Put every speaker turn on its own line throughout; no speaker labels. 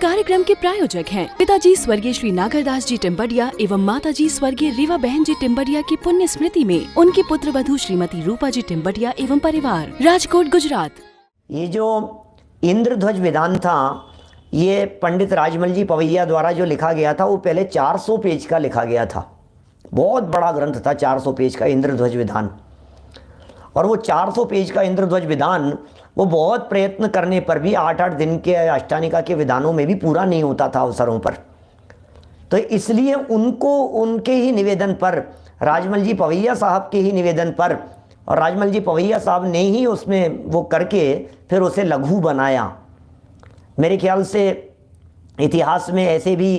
कार्यक्रम के प्रायोजक हैं पिताजी स्वर्गीय श्री नागरदास जी टिम्बडिया एवं माताजी स्वर्गीय रीवा बहन जी टिम्बडिया की पुण्य स्मृति में उनकी पुत्र वधू श्रीमती रूपा जी टिम्बडिया एवं परिवार, राजकोट, गुजरात।
ये जो इंद्रध्वज विधान था, ये पंडित राजमल जी पवैया द्वारा जो लिखा गया था, वो पहले 400 पेज का लिखा गया था। बहुत बड़ा ग्रंथ था 400 पेज का इंद्रध्वज विधान। और वो 400 पेज का इंद्रध्वज विधान वो बहुत प्रयत्न करने पर भी 8-8 दिन के अष्टानिका के विधानों में भी पूरा नहीं होता था अवसरों पर। तो इसलिए उनको उनके ही निवेदन पर, राजमल जी पवैया साहब के ही निवेदन पर, और राजमल जी पवैया साहब ने ही उसमें वो करके फिर उसे लघु बनाया। मेरे ख्याल से इतिहास में ऐसे भी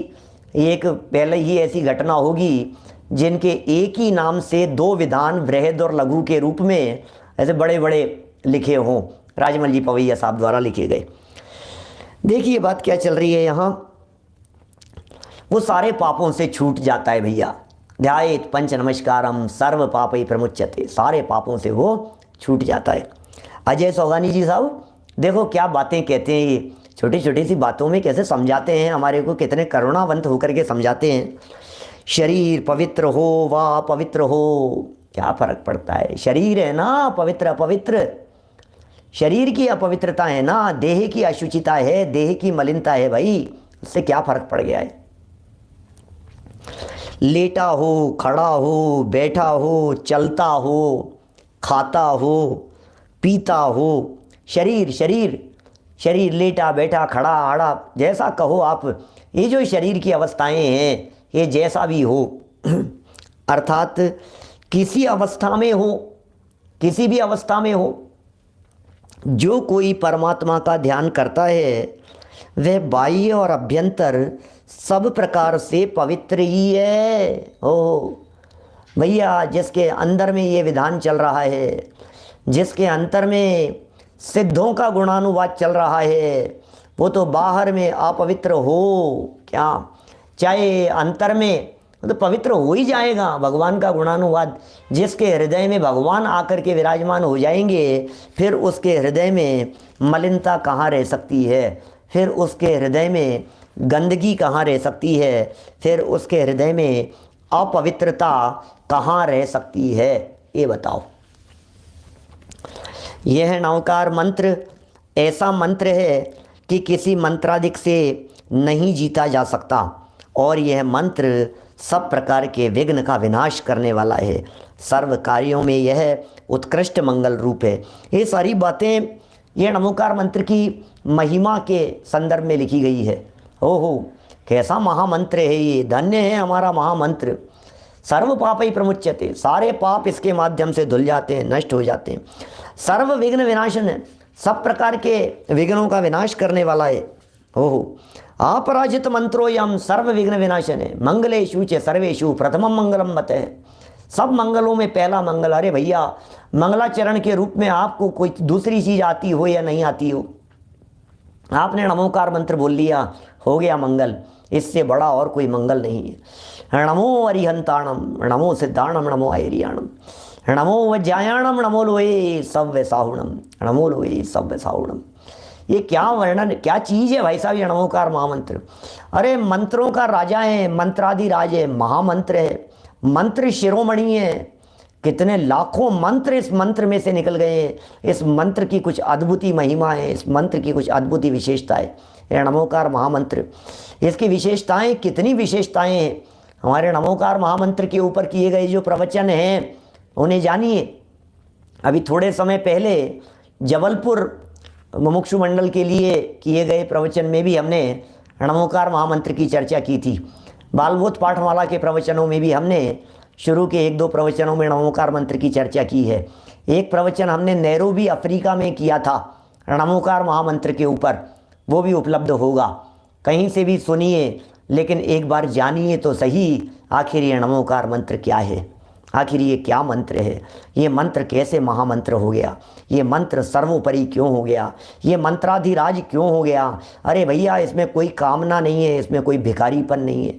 एक पहले ही ऐसी घटना होगी जिनके एक ही नाम से 2 विधान बृहद और लघु के रूप में ऐसे बड़े बड़े लिखे हों, राजमल जी पवैया साहब द्वारा लिखे गए। देखिए बात क्या चल रही है यहाँ। वो सारे पापों से छूट जाता है भैया। ध्यायेत पंच नमस्कारम सर्व पापै प्रमुच्यते, सारे पापों से वो छूट जाता है। अजय सौगानी जी साहब देखो क्या बातें कहते हैं, ये छोटी छोटी सी बातों में कैसे समझाते हैं हमारे को, कितने करुणावंत होकर के समझाते हैं। शरीर पवित्र हो व अपवित्र हो, क्या फर्क पड़ता है, शरीर है ना पवित्र अपवित्र, शरीर की अपवित्रता है ना, देह की अशुचिता है, देह की मलिनता है भाई, उससे क्या फर्क पड़ गया है। लेटा हो, खड़ा हो, बैठा हो, चलता हो, खाता हो, पीता हो, शरीर शरीर शरीर, लेटा बैठा खड़ा आड़ा, जैसा कहो आप, ये जो शरीर की अवस्थाएं हैं, ये जैसा भी हो अर्थात किसी अवस्था में हो, किसी भी अवस्था में हो, जो कोई परमात्मा का ध्यान करता है वह बाह्य और अभ्यंतर सब प्रकार से पवित्र ही है। ओ भैया, जिसके अंदर में ये विधान चल रहा है, जिसके अंतर में सिद्धों का गुणानुवाद चल रहा है, वो तो बाहर में अपवित्र हो क्या, चाहे अंतर में तो पवित्र हो ही जाएगा। भगवान का गुणानुवाद, जिसके हृदय में भगवान आकर के विराजमान हो जाएंगे, फिर उसके हृदय में मलिनता कहाँ रह सकती है, फिर उसके हृदय में गंदगी कहाँ रह सकती है, फिर उसके हृदय में अपवित्रता कहाँ रह सकती है, ये बताओ। यह नवकार मंत्र ऐसा मंत्र है कि किसी मंत्राधिक से नहीं जीता जा सकता, और यह मंत्र सब प्रकार के विघ्न का विनाश करने वाला है। सर्व कार्यों में यह उत्कृष्ट मंगल रूप है। ये सारी बातें ये नमोकार मंत्र की महिमा के संदर्भ में लिखी गई है। ओहो, कैसा महामंत्र है ये, धन्य है हमारा महामंत्र। सर्व पापै प्रमुच्यते, सारे पाप इसके माध्यम से धुल जाते हैं, नष्ट हो जाते हैं। सर्व विघ्न विनाशन है, सब प्रकार के विघ्नों का विनाश करने वाला है। ओहो, अपराजित मंत्रो यम सर्व विघ्न विनाशन है, मंगलेशु च सर्वेशु प्रथमम मंगलम मत है। सब मंगलों में पहला मंगल। अरे भैया, मंगलाचरण के रूप में आपको कोई दूसरी चीज़ आती हो या नहीं आती हो, आपने नमोकार मंत्र बोल लिया, हो गया मंगल। इससे बड़ा और कोई मंगल नहीं है। नमो अरिहंताणम, नमो सिद्धाणम, नमो आयरियाणम, नमो वज्रायाणम, नमो लोए सव्य साहुणम, नमो लोए सव्य साहुणम। ये क्या वर्णन, क्या चीज़ है भाई साहब ये नमोकार महामंत्र। अरे मंत्रों का राजा है, मंत्राधिराज है, महामंत्र है, मंत्र शिरोमणि है। कितने लाखों मंत्र इस मंत्र में से निकल गए हैं। इस मंत्र की कुछ अद्भुती महिमा है, इस मंत्र की कुछ अद्भुती विशेषताएं। ये नमोकार महामंत्र, इसकी विशेषताएं, कितनी विशेषताएं हैं। हमारे नमोकार महामंत्र के ऊपर किए गए जो प्रवचन हैं उन्हें जानिए। अभी थोड़े समय पहले जबलपुर मुमुक्षु मंडल के लिए किए गए प्रवचन में भी हमने नमोकार महामंत्र की चर्चा की थी। बालबोध पाठमाला के प्रवचनों में भी हमने शुरू के 1-2 प्रवचनों में नमोकार मंत्र की चर्चा की है। एक प्रवचन हमने नैरोबी अफ्रीका में किया था नमोकार महामंत्र के ऊपर, वो भी उपलब्ध होगा, कहीं से भी सुनिए, लेकिन एक बार जानिए तो सही आखिर ये नमोकार मंत्र क्या है, आखिर ये क्या मंत्र है, ये मंत्र कैसे महामंत्र हो गया, ये मंत्र सर्वोपरि क्यों हो गया, ये मंत्राधिराज क्यों हो गया। अरे भैया, इसमें कोई कामना नहीं है, इसमें कोई भिखारीपन नहीं है,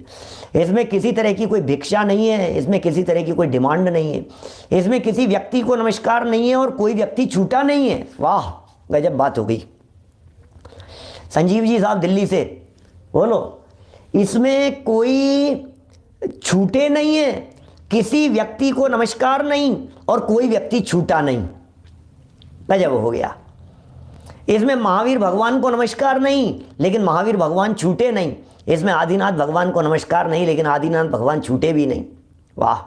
इसमें किसी तरह की कोई भिक्षा नहीं है, इसमें किसी तरह की कोई डिमांड नहीं है, इसमें किसी व्यक्ति को नमस्कार नहीं है और कोई व्यक्ति छूटा नहीं है। वाह, गजब बात हो गई। संजीव जी साहब दिल्ली से बोलो, इसमें कोई छूटे नहीं है, किसी व्यक्ति को नमस्कार नहीं और कोई व्यक्ति छूटा नहीं। गजब हो गया। इसमें महावीर भगवान को नमस्कार नहीं लेकिन महावीर भगवान छूटे नहीं। इसमें आदिनाथ भगवान को नमस्कार नहीं लेकिन आदिनाथ भगवान छूटे भी नहीं। वाह।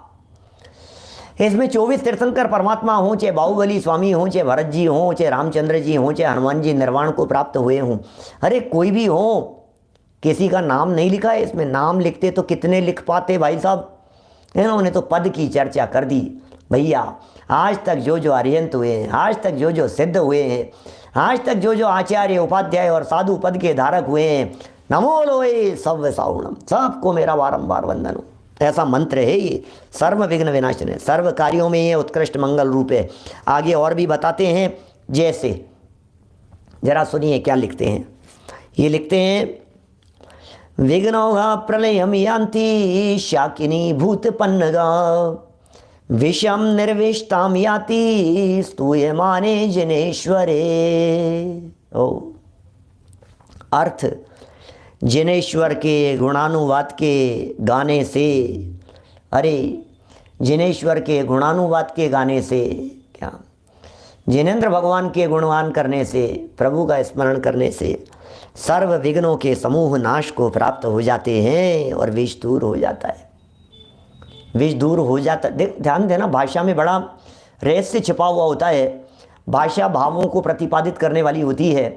इसमें 24 तीर्थंकर परमात्मा हों, चाहे बाहुबली स्वामी हों, चाहे भरत जी हों, चाहे रामचंद्र जी हों, चाहे हनुमान जी निर्वाण को प्राप्त हुए हों, अरे कोई भी हो, किसी का नाम नहीं लिखा है इसमें। नाम लिखते तो कितने लिख पाते भाई साहब, इन्होंने तो पद की चर्चा कर दी। भैया आज तक जो जो अरिहंत हुए हैं, आज तक जो जो सिद्ध हुए हैं, आज तक जो जो आचार्य उपाध्याय और साधु पद के धारक हुए हैं, नमो लोए सव्य साउणम, सबको मेरा बारंबार वंदन हो। ऐसा मंत्र है ये, सर्व विघ्न विनाशन है, सर्व कार्यों में ये उत्कृष्ट मंगल रूप है। आगे और भी बताते हैं, जैसे जरा सुनिए क्या लिखते हैं। ये लिखते हैं, विघ्नौघा प्रलयम यान्ति शाकिनी भूतपन्नगा विषम निर्विष्टाम याति स्तूयमाने जिनेश्वरे। ओ अर्थ, जिनेश्वर के गुणानुवाद के गाने से, अरे जिनेश्वर के गुणानुवाद के गाने से, क्या जिनेंद्र भगवान के गुणगान करने से, प्रभु का स्मरण करने से सर्व विघ्नों के समूह नाश को प्राप्त हो जाते हैं और विष दूर हो जाता है। विष दूर हो जाता, ध्यान देना, भाषा में बड़ा रहस्य छिपा हुआ होता है। भाषा भावों को प्रतिपादित करने वाली होती है।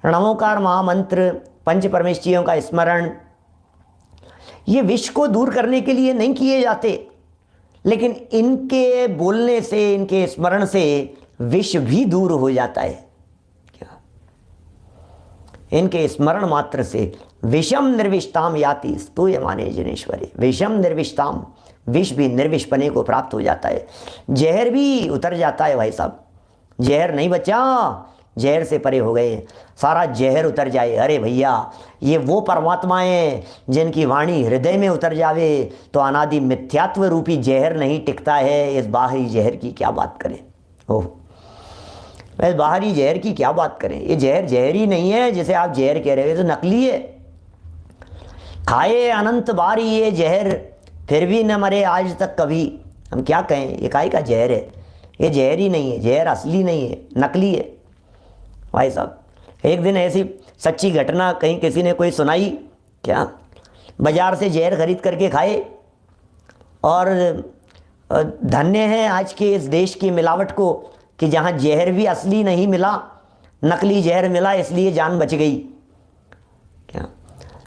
नमोकार महामंत्र, पंच परमेश्वरियों का स्मरण, ये विष को दूर करने के लिए नहीं किए जाते, लेकिन इनके बोलने से, इनके स्मरण से विष भी दूर हो जाता है। क्या इनके स्मरण मात्र से विषम निर्विष्टाम याति स्तूयमाने जिनेश्वरी। विषम निर्विष्टाम, विष भी निर्विषपने को प्राप्त हो जाता है। जहर भी उतर जाता है भाई साहब, जहर नहीं बचा, जहर से परे हो गए, सारा जहर उतर जाए। अरे भैया, ये वो परमात्मा है जिनकी वाणी हृदय में उतर जावे तो अनादि मिथ्यात्व रूपी जहर नहीं टिकता है। इस बाहरी जहर की क्या बात करें, ओह, इस बाहरी जहर की क्या बात करें। ये जहर जहर ही नहीं है जिसे आप जहर कह रहे हो, तो नकली है। खाए अनंत बार ये जहर फिर भी न मरे आज तक कभी। हम क्या कहें, ये काहे का जहर है, ये जहर ही नहीं है, जहर असली नहीं है, नकली है भाई साहब। एक दिन ऐसी सच्ची घटना कहीं किसी ने कोई सुनाई, क्या बाजार से जहर खरीद करके खाए और धन्य है आज के इस देश की मिलावट को कि जहाँ जहर भी असली नहीं मिला, नकली जहर मिला, इसलिए जान बच गई। क्या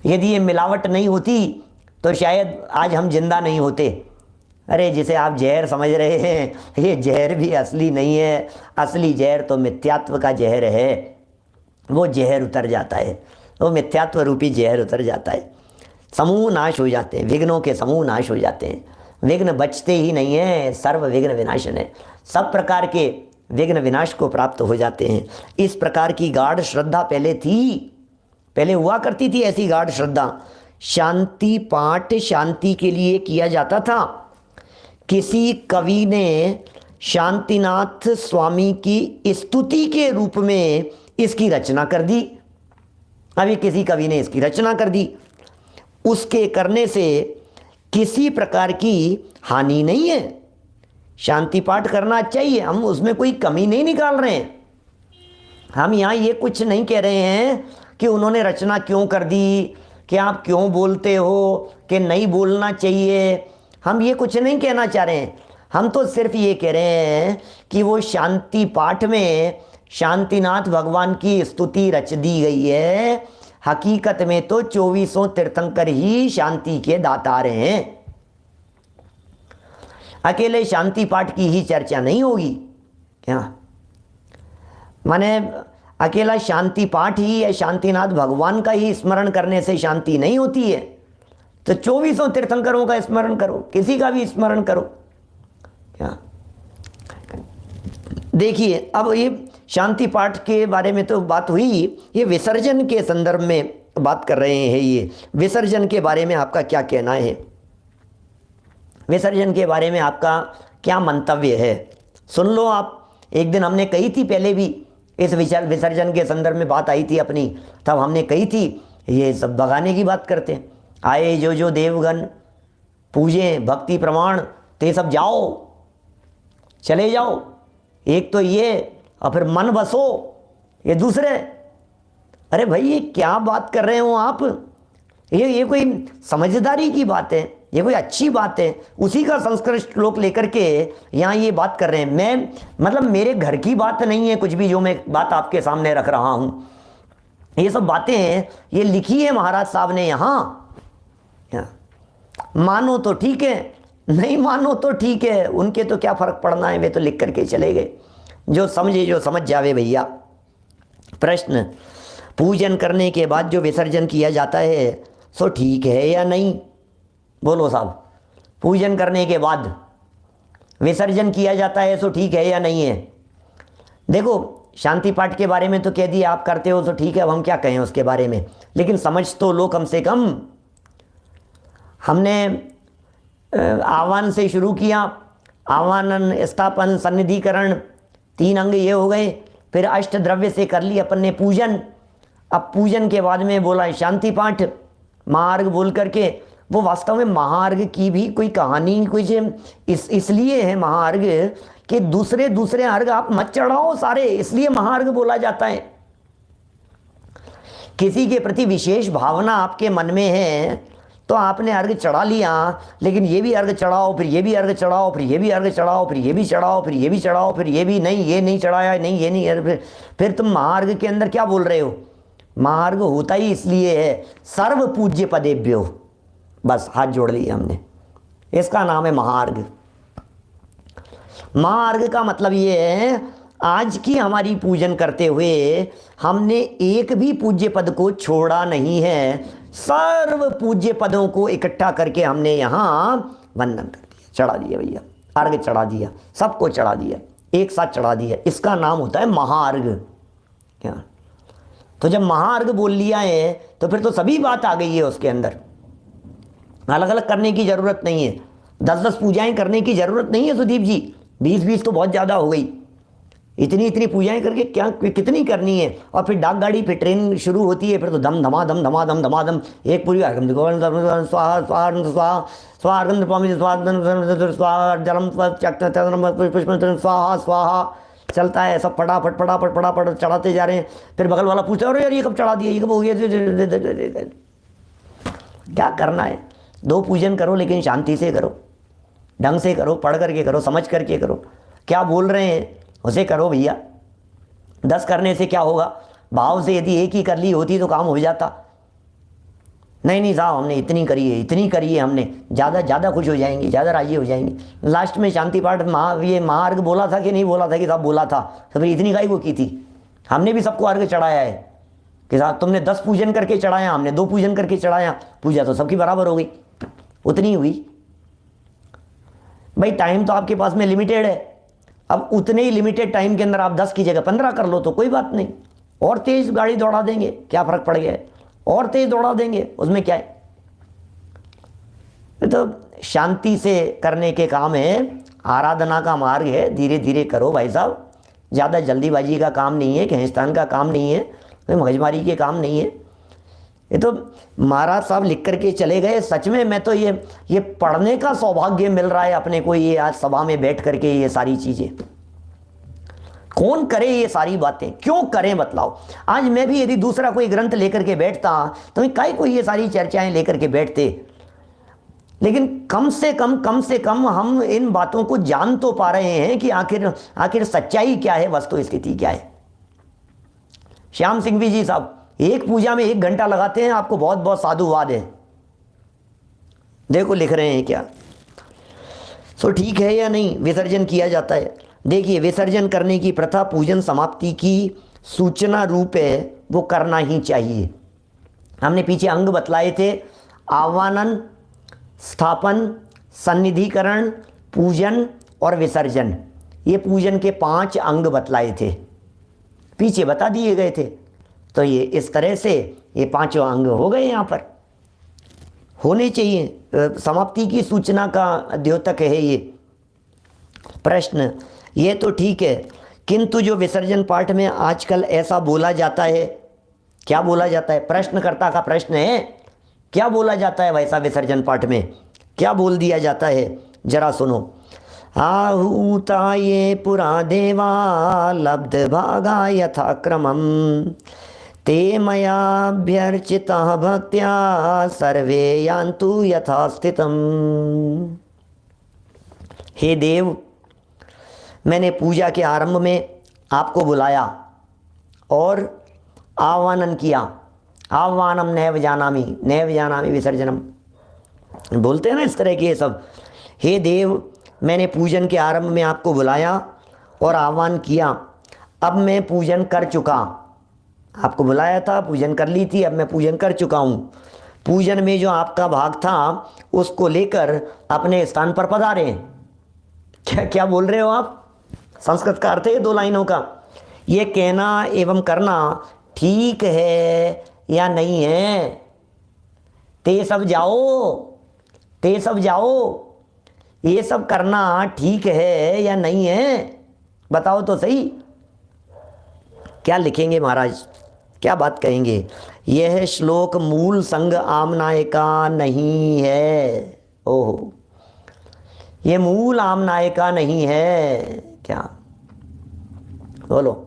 यदि ये मिलावट नहीं होती तो शायद आज हम जिंदा नहीं होते। अरे जिसे आप जहर समझ रहे हैं, ये जहर भी असली नहीं है। असली जहर तो मिथ्यात्व का जहर है, वो जहर उतर जाता है, वो मिथ्यात्व रूपी जहर उतर जाता है। समूह नाश हो जाते हैं, विघ्नों के समूह नाश हो जाते हैं। विघ्न बचते ही नहीं है, सर्व विघ्न विनाशन है। सब प्रकार के विघ्न विनाश को प्राप्त हो जाते हैं। इस प्रकार की गाढ़ श्रद्धा पहले थी, पहले हुआ करती थी ऐसी गाढ़ श्रद्धा। शांति पाठ शांति के लिए किया जाता था। किसी कवि ने शांतिनाथ स्वामी की स्तुति के रूप में इसकी रचना कर दी। अभी किसी कवि ने इसकी रचना कर दी, उसके करने से किसी प्रकार की हानि नहीं है। शांति पाठ करना चाहिए, हम उसमें कोई कमी नहीं निकाल रहे हैं। हम यहाँ ये कुछ नहीं कह रहे हैं कि उन्होंने रचना क्यों कर दी, कि आप क्यों बोलते हो कि नहीं बोलना चाहिए। हम ये कुछ नहीं कहना चाह रहे हैं। हम तो सिर्फ ये कह रहे हैं कि वो शांति पाठ में शांतिनाथ भगवान की स्तुति रच दी गई है। हकीकत में तो 24 तीर्थंकर ही शांति के दातार हैं। अकेले शांति पाठ की ही चर्चा नहीं होगी क्या, माने अकेला शांति पाठ ही या शांतिनाथ भगवान का ही स्मरण करने से शांति नहीं होती है। तो 24 तीर्थंकरों का स्मरण करो, किसी का भी स्मरण करो क्या। देखिए, अब ये शांति पाठ के बारे में तो बात हुई, ये विसर्जन के संदर्भ में बात कर रहे हैं। ये विसर्जन के बारे में आपका क्या कहना है, विसर्जन के बारे में आपका क्या मंतव्य है, सुन लो आप। एक दिन हमने कही थी, पहले भी इस विसर्जन के संदर्भ में बात आई थी अपनी, तब हमने कही थी ये सब भगाने की बात करते हैं। आए जो जो देवगण पूजे भक्ति प्रमाण, ते सब जाओ, चले जाओ। एक तो ये, और फिर मन बसो, ये दूसरे। अरे भाई ये क्या बात कर रहे हो आप? ये कोई समझदारी की बात है? ये कोई अच्छी बात है? उसी का संस्कृत श्लोक लेकर के यहाँ ये बात कर रहे हैं। मैं मतलब मेरे घर की बात नहीं है कुछ भी जो मैं बात आपके सामने रख रहा हूँ। ये सब बातें हैं, ये लिखी है महाराज साहब ने यहाँ। मानो तो ठीक है, नहीं मानो तो ठीक है, उनके तो क्या फर्क पड़ना है, वे तो लिख करके चले गए। जो समझे जो समझ जावे भैया। प्रश्न, पूजन करने के बाद जो विसर्जन किया जाता है सो ठीक है या नहीं? बोलो साहब, पूजन करने के बाद विसर्जन किया जाता है सो ठीक है या नहीं है? देखो शांति पाठ के बारे में तो कह दिया आप करते हो तो ठीक है, अब हम क्या कहें उसके बारे में, लेकिन समझ तो लो कम से कम। हमने आह्वान से शुरू किया, आह्वानन स्थापन सन्निधिकरण 3 अंग ये हो गए। फिर अष्ट द्रव्य से कर ली अपन ने पूजन। अब पूजन के बाद में बोला शांति पाठ, महार्घ बोल करके। वो वास्तव में महार्घ की भी कोई कहानी कुछ इसलिए है महार्घ कि दूसरे दूसरे अर्घ आप मत चढ़ाओ सारे, इसलिए महार्घ बोला जाता है। किसी के प्रति विशेष भावना आपके मन में है तो आपने अर्घ चढ़ा लिया, लेकिन ये भी अर्घ चढ़ाओ, फिर ये भी अर्घ चढ़ाओ, फिर ये भी अर्घ चढ़ाओ, फिर ये भी चढ़ाओ, फिर ये भी चढ़ाओ, फिर ये भी नहीं, ये नहीं चढ़ाया, नहीं ये नहीं, फिर तुम महार्घ के अंदर क्या बोल रहे हो? महार्घ होता ही इसलिए है सर्व पूज्य पदेभ्यो, बस हाथ जोड़ लिए हमने, इसका नाम है महार्घ। महार्घ का मतलब ये है आज की हमारी पूजन करते हुए हमने एक भी पूज्य पद को छोड़ा नहीं है, सर्व पूज्य पदों को इकट्ठा करके हमने यहाँ वंदन कर दिया, चढ़ा दिया भैया, अर्घ चढ़ा दिया, सबको चढ़ा दिया, एक साथ चढ़ा दिया, इसका नाम होता है महार्घ। क्या? तो जब महार्घ बोल लिया है तो फिर तो सभी बात आ गई है उसके अंदर, अलग अलग करने की जरूरत नहीं है, 10-10 पूजाएं करने की जरूरत नहीं है सुदीप जी, 20-20 तो बहुत ज़्यादा हो गई, इतनी पूजाएं करके क्या कितनी करनी है? और फिर डाक गाड़ी, फिर ट्रेन शुरू होती है, फिर तो धम धमाधम धमाधम धमाधम एक पूरी स्वाहा स्वाहा स्वाहा जलम स्वाहा स्वाहा चलता है, सब फटाफट फटाफट फटाफट चढ़ाते जा रहे हैं। फिर बगल वाला पूछता है अरे यार ये कब चढ़ा दिया, ये कब हो गया? क्या करना है? 2 पूजन करो लेकिन शांति से करो, ढंग से करो, पढ़ करके करो, समझ करके करो, क्या बोल रहे हैं उसे करो भैया। 10 करने से क्या होगा? भाव से यदि एक ही कर ली होती तो काम हो जाता। नहीं साहब हमने इतनी करी है हमने, ज़्यादा खुश हो जाएंगे, ज़्यादा राजी हो जाएंगे। लास्ट में शांति पाठ ये महार्घ बोला था कि नहीं बोला था? कि साहब बोला था, तो फिर इतनी काई को की थी? हमने भी सबको अर्घ चढ़ाया है कि साहब तुमने 10 पूजन करके चढ़ाया, हमने 2 पूजन करके चढ़ाया, पूजा तो सबकी बराबर हो गई, उतनी हुई। भाई टाइम तो आपके पास में लिमिटेड है, अब उतने ही लिमिटेड टाइम के अंदर आप 10 की जगह 15 कर लो तो कोई बात नहीं, और तेज गाड़ी दौड़ा देंगे, क्या फर्क पड़ गया है? और तेज दौड़ा देंगे, उसमें क्या है? तो शांति से करने के काम है, आराधना का मार्ग है, धीरे धीरे करो भाई साहब, ज़्यादा जल्दीबाजी का काम नहीं है, खिंचतान का काम नहीं है, कोई मगजमारी के काम नहीं है। ये तो महाराज साहब लिख करके चले गए। सच में मैं तो ये पढ़ने का सौभाग्य मिल रहा है अपने को, ये आज सभा में बैठ करके ये सारी चीज़ें। कौन करे ये सारी बातें, क्यों करें बतलाओ? आज मैं भी यदि दूसरा कोई ग्रंथ लेकर के बैठता तो काहे को ये सारी चर्चाएं लेकर के बैठते, लेकिन कम से कम हम इन बातों को जान तो पा रहे हैं कि आखिर सच्चाई क्या है, वस्तु स्थिति क्या है। श्याम सिंह जी साहब एक पूजा में 1 घंटा लगाते हैं, आपको बहुत बहुत साधुवाद है। देखो लिख रहे हैं क्या, सो ठीक है या नहीं विसर्जन किया जाता है। देखिए विसर्जन करने की प्रथा पूजन समाप्ति की सूचना रूप है, वो करना ही चाहिए। हमने पीछे अंग बतलाए थे, आह्वानन, स्थापन, सन्निधिकरण, पूजन और विसर्जन। ये पूजन के 5 अंग बतलाए थे, पीछे बता दिए गए थे। तो ये इस तरह से ये 5 अंग हो गए, यहाँ पर होने चाहिए। समाप्ति की सूचना का द्योतक है ये। प्रश्न, ये तो ठीक है, किंतु जो विसर्जन पाठ में आजकल ऐसा बोला जाता है क्या बोला जाता है? प्रश्नकर्ता का प्रश्न है, क्या बोला जाता है वैसा विसर्जन पाठ में? क्या बोल दिया जाता है? जरा सुनो। आहूता ये पुरा देवा लब्ध भागा यथाक्रमम ते मयाभ्यर्चिता भक्त्या सर्वे यान्तु यथास्थितम। हे देव, मैंने पूजा के आरंभ में आपको बुलाया और आह्वानन किया। आह्वानम नैव जानामि विसर्जनम, बोलते हैं ना इस तरह के ये सब। हे देव, मैंने पूजन के आरंभ में आपको बुलाया और आह्वान किया। अब मैं पूजन कर चुका, आपको बुलाया था, पूजन कर ली थी, अब मैं पूजन कर चुका हूँ। पूजन में जो आपका भाग था उसको लेकर अपने स्थान पर पधारे। क्या क्या बोल रहे हो आप? संस्कृत का अर्थ है 2 लाइनों का। ये कहना एवं करना ठीक है या नहीं है? ते सब जाओ, ये सब करना ठीक है या नहीं है? बताओ तो सही। क्या लिखेंगे महाराज, क्या बात कहेंगे? यह श्लोक मूल संग आमनाय का नहीं है। ओहो, ये मूल आमनाय का नहीं है क्या? बोलो।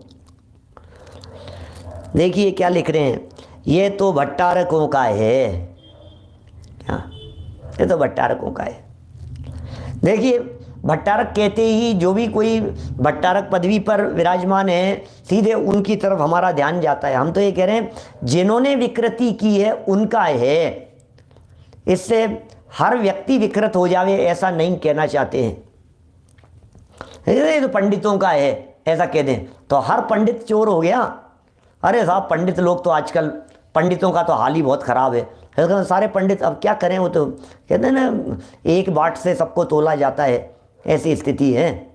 देखिए क्या लिख रहे हैं, ये तो भट्टारकों का है। क्या? ये तो भट्टारकों का है। देखिए, भट्टारक कहते ही जो भी कोई भट्टारक पदवी पर विराजमान है, सीधे उनकी तरफ हमारा ध्यान जाता है। हम तो ये कह रहे हैं जिन्होंने विकृति की है उनका है। इससे हर व्यक्ति विकृत हो जावे ऐसा नहीं कहना चाहते हैं। ये तो पंडितों का है ऐसा कह दें तो हर पंडित चोर हो गया। अरे साहब, पंडित लोग तो आजकल, पंडितों का तो हाल ही बहुत ख़राब है। सारे पंडित अब क्या करें, वो तो कहते हैं ना एक बाट से सबको तोला जाता है, ऐसी स्थिति है।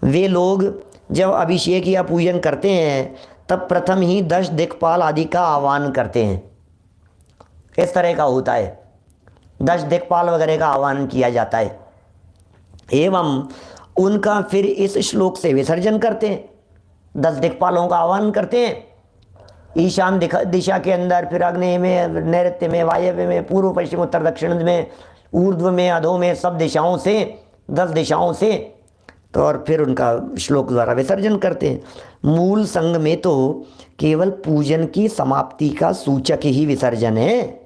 वे लोग जब अभिषेक या पूजन करते हैं तब प्रथम ही 10 दिक्पाल आदि का आह्वान करते हैं। इस तरह का होता है, 10 दिक्पाल वगैरह का आह्वान किया जाता है एवं उनका फिर इस श्लोक से विसर्जन करते हैं। 10 दिक्पालों का आह्वान करते हैं ईशान दिशा के अंदर, फिर अग्नि में, नैऋत्य में, वायव्य में, पूर्व पश्चिम उत्तर दक्षिण में, ऊर्ध्व में, अधो में, सब दिशाओं से, 10 दिशाओं से, तो और फिर उनका श्लोक द्वारा विसर्जन करते हैं। मूल संग में तो केवल पूजन की समाप्ति का सूचक ही विसर्जन है।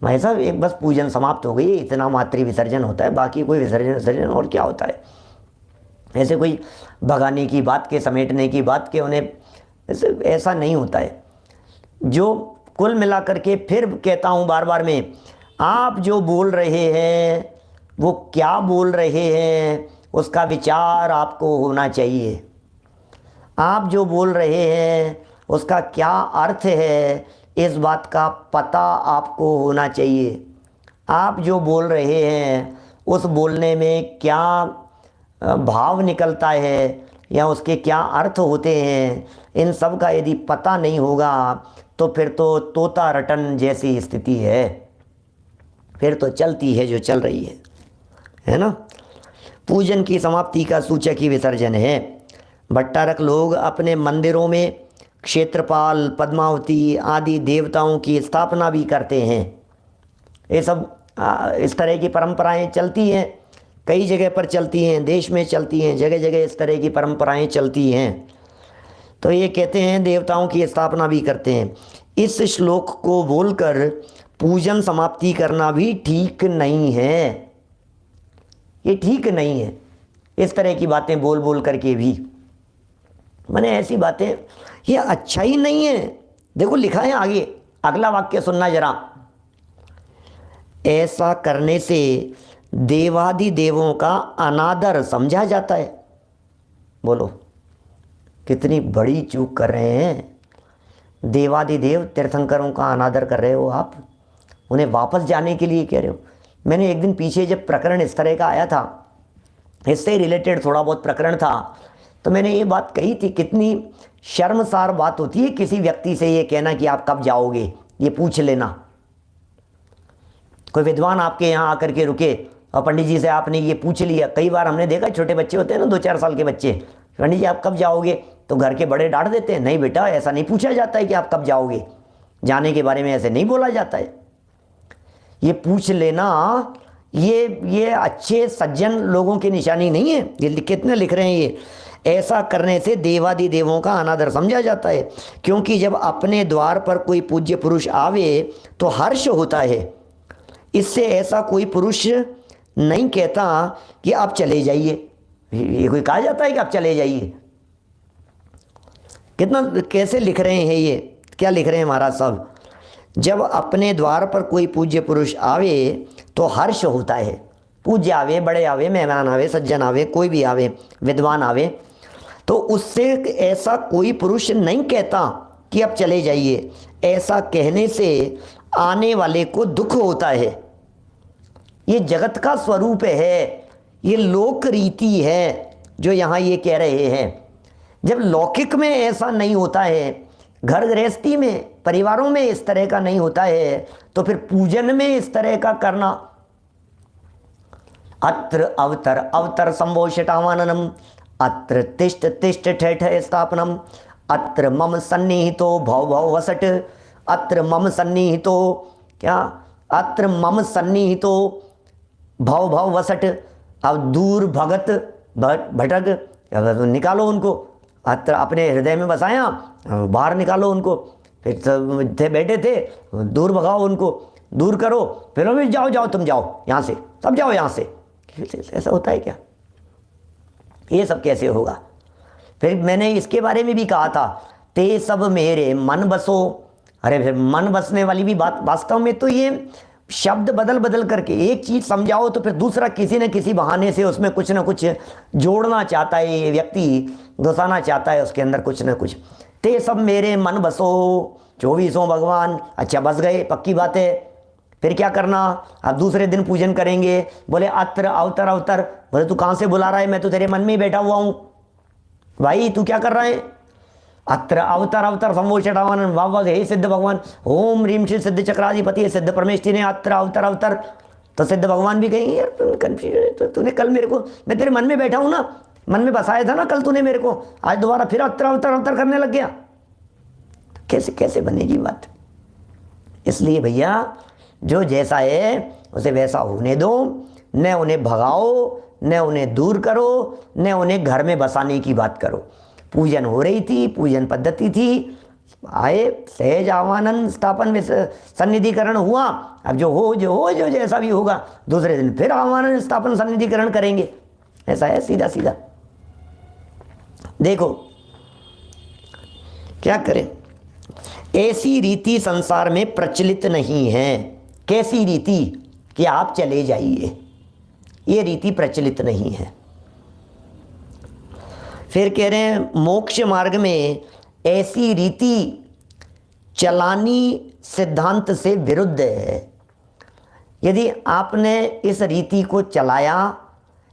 भाई साहब, एक बस पूजन समाप्त हो गई, इतना मात्र विसर्जन होता है, बाकी कोई विसर्जन और क्या होता है? ऐसे कोई भगाने की बात के, समेटने की बात के, उन्हें ऐसा नहीं होता है। जो कुल मिलाकर के, फिर कहता हूँ बार बार में, आप जो बोल रहे हैं वो क्या बोल रहे हैं उसका विचार आपको होना चाहिए। आप जो बोल रहे हैं उसका क्या अर्थ है इस बात का पता आपको होना चाहिए। आप जो बोल रहे हैं उस बोलने में क्या भाव निकलता है या उसके क्या अर्थ होते हैं, इन सब का यदि पता नहीं होगा तो फिर तो तोता रटन जैसी स्थिति है। फिर तो चलती है जो चल रही है ना। पूजन की समाप्ति का सूचक ही विसर्जन है। भट्टारक लोग अपने मंदिरों में क्षेत्रपाल, पद्मावती आदि देवताओं की स्थापना भी करते हैं। ये सब इस तरह की परंपराएं चलती हैं, कई जगह पर चलती हैं, देश में चलती हैं, जगह जगह इस तरह की परंपराएं चलती हैं। तो ये कहते हैं देवताओं की स्थापना भी करते हैं। इस श्लोक को बोलकर पूजन समाप्ति करना भी ठीक नहीं है। ये ठीक नहीं है, इस तरह की बातें बोल बोल करके भी, मैंने ऐसी बातें, ये अच्छा ही नहीं है। देखो लिखा है आगे, अगला वाक्य सुनना जरा। ऐसा करने से देवादि देवों का अनादर समझा जाता है। बोलो, कितनी बड़ी चूक कर रहे हैं। देवादि देव तीर्थंकरों का अनादर कर रहे हो आप, उन्हें वापस जाने के लिए कह रहे हो। मैंने एक दिन पीछे जब प्रकरण इस तरह का आया था, इससे रिलेटेड थोड़ा बहुत प्रकरण था, तो मैंने ये बात कही थी, कितनी शर्मसार बात होती है किसी व्यक्ति से ये कहना कि आप कब जाओगे, ये पूछ लेना। कोई विद्वान आपके यहाँ आकर के रुके और पंडित जी से आपने ये पूछ लिया। कई बार हमने देखा, छोटे बच्चे होते हैं ना, 2-4 साल के बच्चे, पंडित जी आप कब जाओगे, तो घर के बड़े डांट देते हैं, नहीं बेटा ऐसा नहीं पूछा जाता है कि आप कब जाओगे, जाने के बारे में ऐसे नहीं बोला जाता है। ये पूछ लेना ये अच्छे सज्जन लोगों की निशानी नहीं है। ये कितने लिख रहे हैं, ये ऐसा करने से देवादिदेवों का अनादर समझा जाता है, क्योंकि जब अपने द्वार पर कोई पूज्य पुरुष आवे तो हर्ष होता है। इससे ऐसा कोई पुरुष नहीं कहता कि आप चले जाइए। ये कोई कहा जाता है कि आप चले जाइए? कितना कैसे लिख रहे हैं, ये क्या लिख रहे हैं महाराज साहब। जब अपने द्वार पर कोई पूज्य पुरुष आवे तो हर्ष होता है। पूज्य आवे, बड़े आवे, मेहमान आवे, सज्जन आवे, कोई भी आवे, विद्वान आवे, तो उससे ऐसा कोई पुरुष नहीं कहता कि अब चले जाइए। ऐसा कहने से आने वाले को दुख होता है। ये जगत का स्वरूप है, ये लोक रीति है जो यहाँ ये कह रहे हैं। जब लौकिक में ऐसा नहीं होता है, घर गृहस्थी में, परिवारों में इस तरह का नहीं होता है, तो फिर पूजन में इस तरह का करना। अत्र अवतर अवतर संभोषितावाननम, अत्र तिष्ठ तिष्ठ ठेठ स्थापनम, अत्र मम सन्निहितो भव भव वसट, अत्र मम सन्निहितो क्या, अत्र मम सन्निहितो भव भव वसट। अब दूर भगत भटक, निकालो उनको, अत्र अपने हृदय में बसाया, बाहर निकालो उनको। फिर थे बैठे थे, दूर भगाओ उनको, दूर करो, फिर भी जाओ जाओ तुम जाओ यहाँ से, सब जाओ यहाँ से। ऐसा होता है क्या? ये सब कैसे होगा? फिर मैंने इसके बारे में भी कहा था, ते सब मेरे मन बसो। अरे फिर मन बसने वाली भी बात, वास्तव में तो ये शब्द बदल बदल करके एक चीज़ समझाओ तो फिर दूसरा किसी न किसी बहाने से उसमें कुछ ना कुछ जोड़ना चाहता है, ये व्यक्ति घुसाना चाहता है उसके अंदर कुछ ना कुछ। ते सब मेरे मन बसो, 24 भगवान। अच्छा बस गए, पक्की बात है। फिर क्या करना? अब दूसरे दिन पूजन करेंगे, बोले अत्र अवतर अवतर। बोले तू कहाँ से बुला रहा है? मैं तो तेरे मन में ही बैठा हुआ हूँ। भाई तू क्या कर रहा है? अत्र अवतर अवतर संभोषितावान, वाह वाह, हे सिद्ध भगवान, ओम ह्रीम श्री सिद्ध चक्राधिपति सिद्ध परमेष्टि ने अत्र अवतर अवतर। तो सिद्ध भगवान भी कहेंगे यार तो तूने कल मेरे को, मैं तेरे मन में बैठा हूँ ना, मन में बसाया था ना कल तूने मेरे को, आज दोबारा फिर अत्र अवतर अवतर करने लग गया। कैसे कैसे बनेगी बात? इसलिए भैया जो जैसा है उसे वैसा होने दो, न उन्हें भगाओ, न उन्हें दूर करो, न उन्हें घर में बसाने की बात करो। पूजन हो रही थी, पूजन पद्धति थी, आए सहज आवानन स्थापन सन्निधिकरण हुआ। अब जो जैसा भी होगा दूसरे दिन फिर आवानन स्थापन सन्निधिकरण करेंगे। ऐसा है सीधा सीधा। देखो क्या करें, ऐसी रीति संसार में प्रचलित नहीं है। कैसी रीति? कि आप चले जाइए, ये रीति प्रचलित नहीं है। फिर कह रहे हैं मोक्ष मार्ग में ऐसी रीति चलानी सिद्धांत से विरुद्ध है। यदि आपने इस रीति को चलाया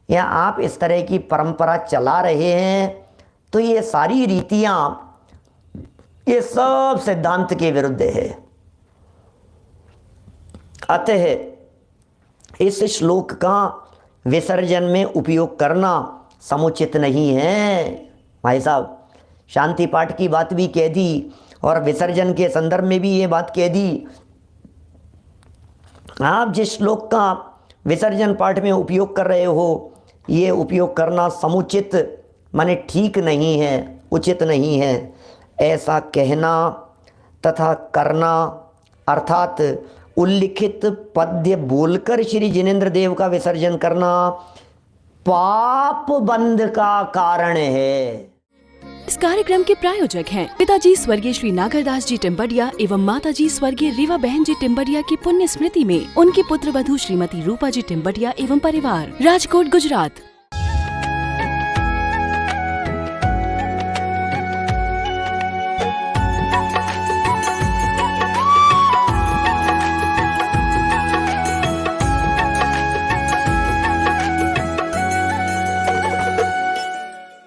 या आप इस तरह की परंपरा चला रहे हैं तो ये सारी रीतियां, ये सब सिद्धांत के विरुद्ध है। अतः इस श्लोक का विसर्जन में उपयोग करना समुचित नहीं है। भाई साहब शांति पाठ की बात भी कह दी और विसर्जन के संदर्भ में भी ये बात कह दी। आप जिस श्लोक का विसर्जन पाठ में उपयोग कर रहे हो, ये उपयोग करना समुचित माने ठीक नहीं है, उचित नहीं है। ऐसा कहना तथा करना अर्थात उल्लिखित पद्य बोलकर श्री जिनेंद्र देव का विसर्जन करना पाप बंध का कारण है।
इस कार्यक्रम के प्रायोजक हैं पिताजी स्वर्गीय श्री नागरदास जी टिम्बडिया एवं माताजी स्वर्गीय रीवा बहन जी टिम्बडिया की पुण्य स्मृति में उनकी पुत्र वधू श्रीमती रूपा जी टिम्बडिया एवं परिवार, राजकोट गुजरात।